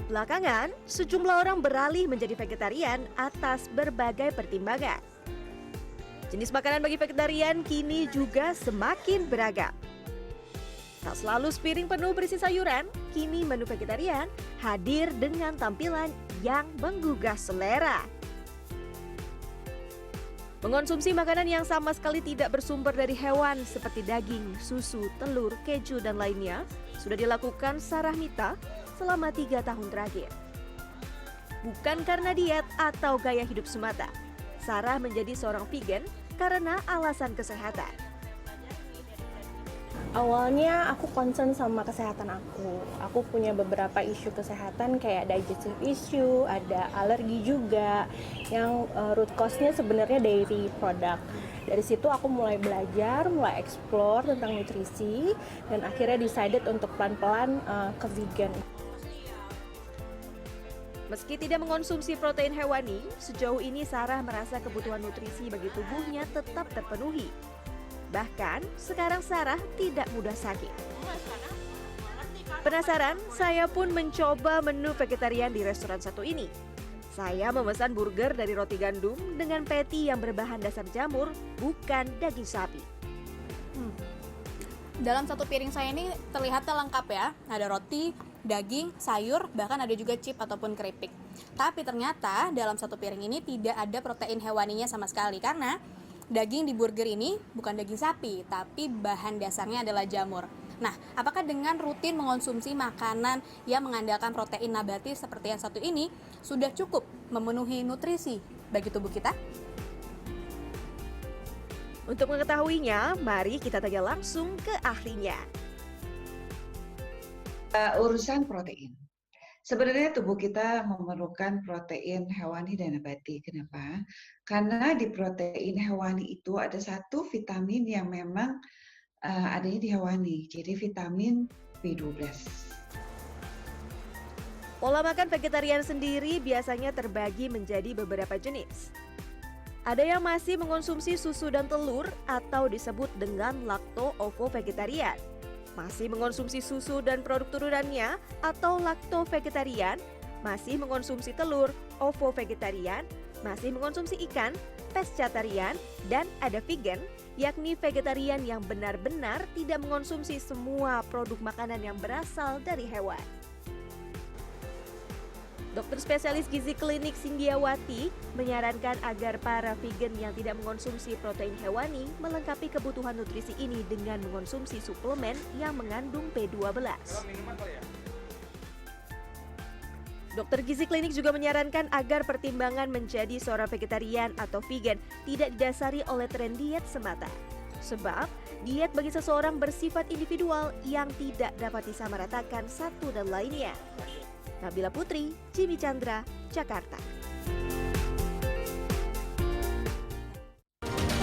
Belakangan, sejumlah orang beralih menjadi vegetarian atas berbagai pertimbangan. Jenis makanan bagi vegetarian kini juga semakin beragam. Tak selalu sepiring penuh berisi sayuran, kini menu vegetarian hadir dengan tampilan yang menggugah selera. Mengonsumsi makanan yang sama sekali tidak bersumber dari hewan seperti daging, susu, telur, keju, dan lainnya sudah dilakukan Sarah Mita selama 3 tahun terakhir. Bukan karena diet atau gaya hidup semata, Sarah menjadi seorang vegan karena alasan kesehatan. Awalnya aku concern sama kesehatan aku. Aku punya beberapa isu kesehatan kayak digestive issue, ada alergi juga yang root cause-nya sebenarnya dairy product. Dari situ aku mulai belajar, mulai explore tentang nutrisi dan akhirnya decided untuk pelan-pelan ke vegan. Meski tidak mengonsumsi protein hewani, sejauh ini Sarah merasa kebutuhan nutrisi bagi tubuhnya tetap terpenuhi. Bahkan, sekarang Sarah tidak mudah sakit. Penasaran? Saya pun mencoba menu vegetarian di restoran satu ini. Saya memesan burger dari roti gandum dengan patty yang berbahan dasar jamur, bukan daging sapi. Dalam satu piring saya ini terlihatnya lengkap ya. Ada roti, daging, sayur, bahkan ada juga chip ataupun keripik. Tapi ternyata dalam satu piring ini tidak ada protein hewaninya sama sekali karena daging di burger ini bukan daging sapi, tapi bahan dasarnya adalah jamur. Nah, apakah dengan rutin mengonsumsi makanan yang mengandalkan protein nabati seperti yang satu ini sudah cukup memenuhi nutrisi bagi tubuh kita? Untuk mengetahuinya, mari kita tanya langsung ke ahlinya. Urusan protein. Sebenarnya tubuh kita memerlukan protein hewani dan nabati. Kenapa? Karena di protein hewani itu ada satu vitamin yang memang adanya di hewani, jadi vitamin B12. Pola makan vegetarian sendiri biasanya terbagi menjadi beberapa jenis. Ada yang masih mengonsumsi susu dan telur atau disebut dengan lacto-ovo-vegetarian. Masih mengonsumsi susu dan produk turunannya atau lacto-vegetarian, masih mengonsumsi telur, ovo-vegetarian, masih mengonsumsi ikan, pescatarian, dan ada vegan, yakni vegetarian yang benar-benar tidak mengonsumsi semua produk makanan yang berasal dari hewan. Dokter spesialis gizi klinik Sindiawati menyarankan agar para vegan yang tidak mengonsumsi protein hewani melengkapi kebutuhan nutrisi ini dengan mengonsumsi suplemen yang mengandung B12. Dokter gizi klinik juga menyarankan agar pertimbangan menjadi seorang vegetarian atau vegan tidak didasari oleh tren diet semata. Sebab, diet bagi seseorang bersifat individual yang tidak dapat disamaratakan satu dan lainnya. Nabila Putri, Jimmy Chandra, Jakarta.